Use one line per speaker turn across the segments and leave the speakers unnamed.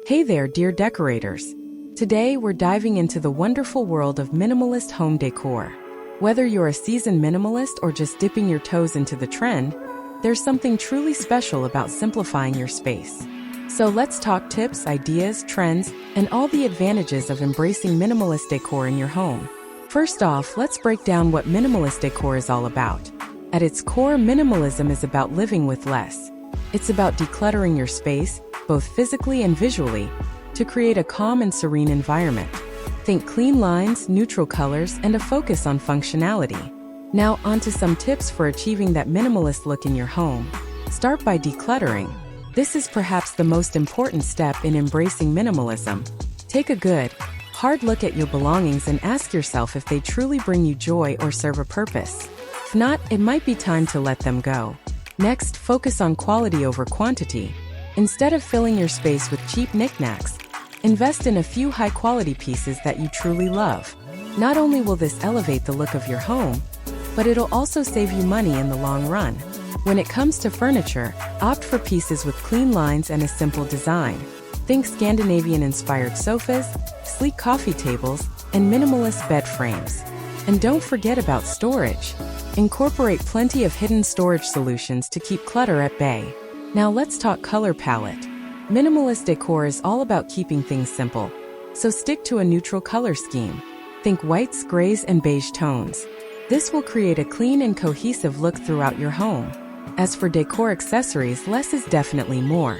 Hey there, dear decorators. Today, we're diving into the wonderful world of minimalist home decor. Whether you're a seasoned minimalist or just dipping your toes into the trend, there's something truly special about simplifying your space. So let's talk tips, ideas, trends, and all the advantages of embracing minimalist decor in your home. First off, let's break down what minimalist decor is all about. At its core, minimalism is about living with less. It's about decluttering your space, both physically and visually, to create a calm and serene environment. Think clean lines, neutral colors, and a focus on functionality. Now, onto some tips for achieving that minimalist look in your home. Start by decluttering. This is perhaps the most important step in embracing minimalism. Take a good, hard look at your belongings and ask yourself if they truly bring you joy or serve a purpose. If not, it might be time to let them go. Next, focus on quality over quantity. Instead of filling your space with cheap knickknacks, invest in a few high-quality pieces that you truly love. Not only will this elevate the look of your home, but it'll also save you money in the long run. When it comes to furniture, opt for pieces with clean lines and a simple design. Think Scandinavian-inspired sofas, sleek coffee tables, and minimalist bed frames. And don't forget about storage. Incorporate plenty of hidden storage solutions to keep clutter at bay. Now let's talk color palette. Minimalist decor is all about keeping things simple, so stick to a neutral color scheme. Think whites, grays, and beige tones. This will create a clean and cohesive look throughout your home. As for decor accessories, less is definitely more.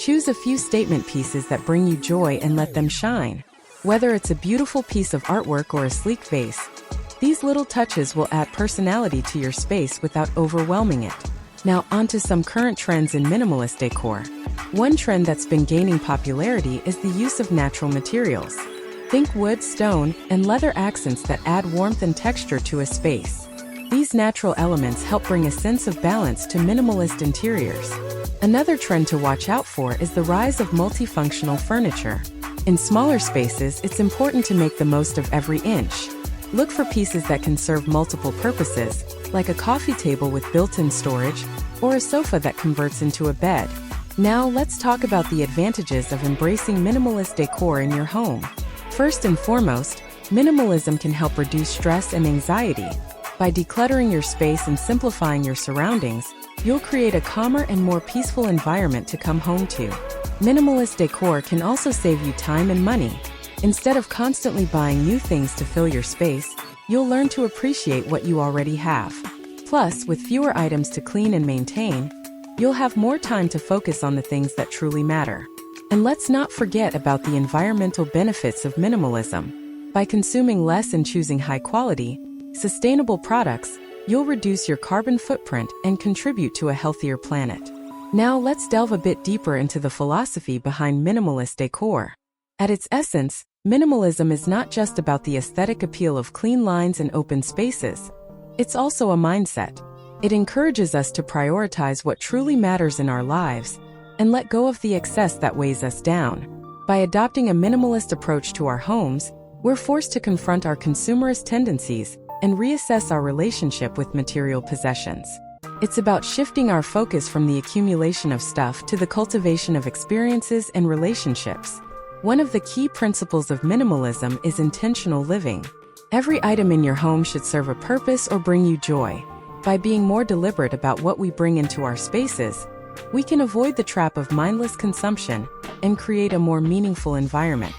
Choose a few statement pieces that bring you joy and let them shine. Whether it's a beautiful piece of artwork or a sleek vase, these little touches will add personality to your space without overwhelming it. Now onto some current trends in minimalist decor. One trend that's been gaining popularity is the use of natural materials. Think wood, stone, and leather accents that add warmth and texture to a space. These natural elements help bring a sense of balance to minimalist interiors. Another trend to watch out for is the rise of multifunctional furniture. In smaller spaces, it's important to make the most of every inch. Look for pieces that can serve multiple purposes, like a coffee table with built-in storage, or a sofa that converts into a bed. Now let's talk about the advantages of embracing minimalist decor in your home. First and foremost, minimalism can help reduce stress and anxiety. By decluttering your space and simplifying your surroundings, you'll create a calmer and more peaceful environment to come home to. Minimalist decor can also save you time and money. Instead of constantly buying new things to fill your space, you'll learn to appreciate what you already have. Plus, with fewer items to clean and maintain, you'll have more time to focus on the things that truly matter. And let's not forget about the environmental benefits of minimalism. By consuming less and choosing high-quality, sustainable products, you'll reduce your carbon footprint and contribute to a healthier planet. Now let's delve a bit deeper into the philosophy behind minimalist decor. At its essence, minimalism is not just about the aesthetic appeal of clean lines and open spaces. It's also a mindset. It encourages us to prioritize what truly matters in our lives and let go of the excess that weighs us down. By adopting a minimalist approach to our homes, we're forced to confront our consumerist tendencies and reassess our relationship with material possessions. It's about shifting our focus from the accumulation of stuff to the cultivation of experiences and relationships. One of the key principles of minimalism is intentional living. Every item in your home should serve a purpose or bring you joy. By being more deliberate about what we bring into our spaces, we can avoid the trap of mindless consumption and create a more meaningful environment.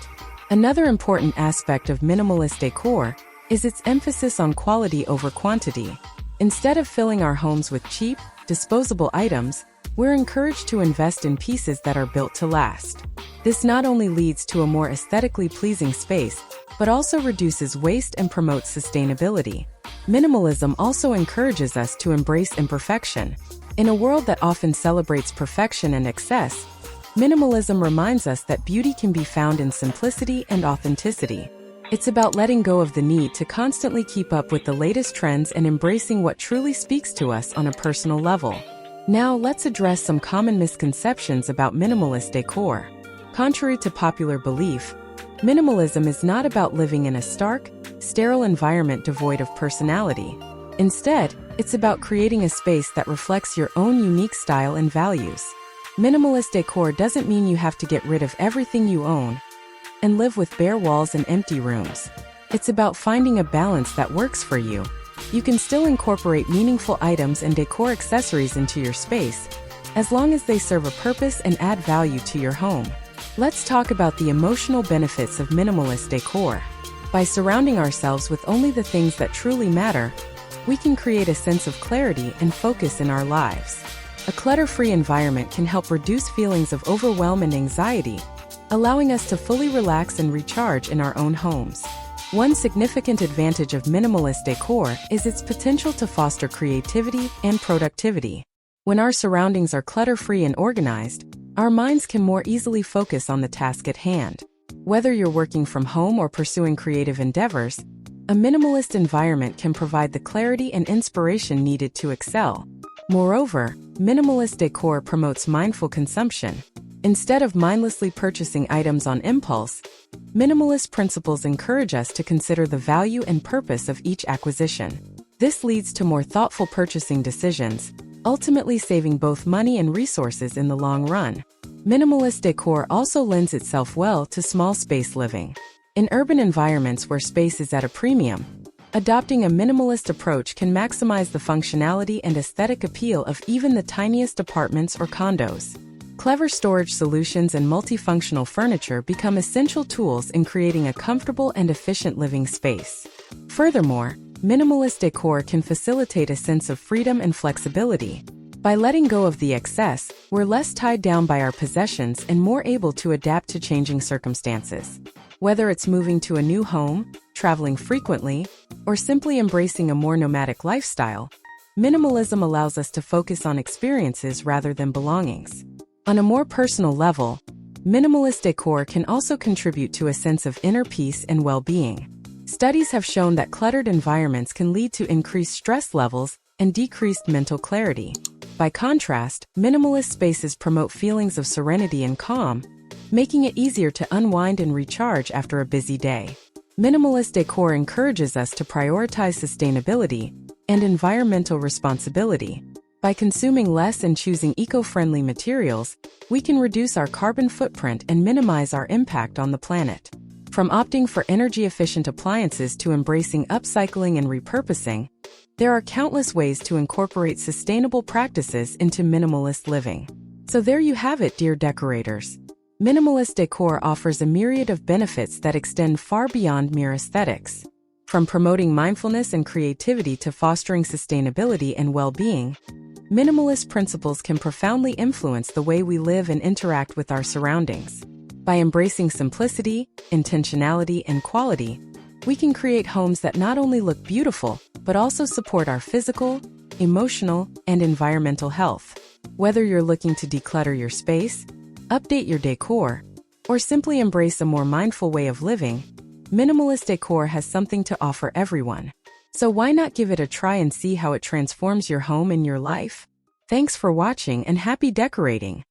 Another important aspect of minimalist decor is its emphasis on quality over quantity. Instead of filling our homes with cheap, disposable items, we're encouraged to invest in pieces that are built to last. This not only leads to a more aesthetically pleasing space, but also reduces waste and promotes sustainability. Minimalism also encourages us to embrace imperfection. In a world that often celebrates perfection and excess, minimalism reminds us that beauty can be found in simplicity and authenticity. It's about letting go of the need to constantly keep up with the latest trends and embracing what truly speaks to us on a personal level. Now let's address some common misconceptions about minimalist decor. Contrary to popular belief, minimalism is not about living in a stark, sterile environment devoid of personality. Instead, it's about creating a space that reflects your own unique style and values. Minimalist decor doesn't mean you have to get rid of everything you own and live with bare walls and empty rooms. It's about finding a balance that works for you. You can still incorporate meaningful items and decor accessories into your space, as long as they serve a purpose and add value to your home. Let's talk about the emotional benefits of minimalist decor. By surrounding ourselves with only the things that truly matter, we can create a sense of clarity and focus in our lives. A clutter-free environment can help reduce feelings of overwhelm and anxiety, allowing us to fully relax and recharge in our own homes. One significant advantage of minimalist decor is its potential to foster creativity and productivity. When our surroundings are clutter-free and organized, our minds can more easily focus on the task at hand. Whether you're working from home or pursuing creative endeavors, a minimalist environment can provide the clarity and inspiration needed to excel. Moreover, minimalist decor promotes mindful consumption. Instead of mindlessly purchasing items on impulse, minimalist principles encourage us to consider the value and purpose of each acquisition. This leads to more thoughtful purchasing decisions, ultimately saving both money and resources in the long run. Minimalist decor also lends itself well to small space living. In urban environments where space is at a premium, adopting a minimalist approach can maximize the functionality and aesthetic appeal of even the tiniest apartments or condos. Clever storage solutions and multifunctional furniture become essential tools in creating a comfortable and efficient living space. Furthermore, minimalist decor can facilitate a sense of freedom and flexibility. By letting go of the excess, we're less tied down by our possessions and more able to adapt to changing circumstances. Whether it's moving to a new home, traveling frequently, or simply embracing a more nomadic lifestyle, minimalism allows us to focus on experiences rather than belongings. On a more personal level, minimalist decor can also contribute to a sense of inner peace and well-being. Studies have shown that cluttered environments can lead to increased stress levels and decreased mental clarity. By contrast, minimalist spaces promote feelings of serenity and calm, making it easier to unwind and recharge after a busy day. Minimalist decor encourages us to prioritize sustainability and environmental responsibility. By consuming less and choosing eco-friendly materials, we can reduce our carbon footprint and minimize our impact on the planet. From opting for energy-efficient appliances to embracing upcycling and repurposing, there are countless ways to incorporate sustainable practices into minimalist living. So there you have it, dear decorators. Minimalist decor offers a myriad of benefits that extend far beyond mere aesthetics. From promoting mindfulness and creativity to fostering sustainability and well-being, minimalist principles can profoundly influence the way we live and interact with our surroundings. By embracing simplicity, intentionality, and quality, we can create homes that not only look beautiful, but also support our physical, emotional, and environmental health. Whether you're looking to declutter your space, update your decor, or simply embrace a more mindful way of living, minimalist decor has something to offer everyone. So why not give it a try and see how it transforms your home and your life? Thanks for watching and happy decorating!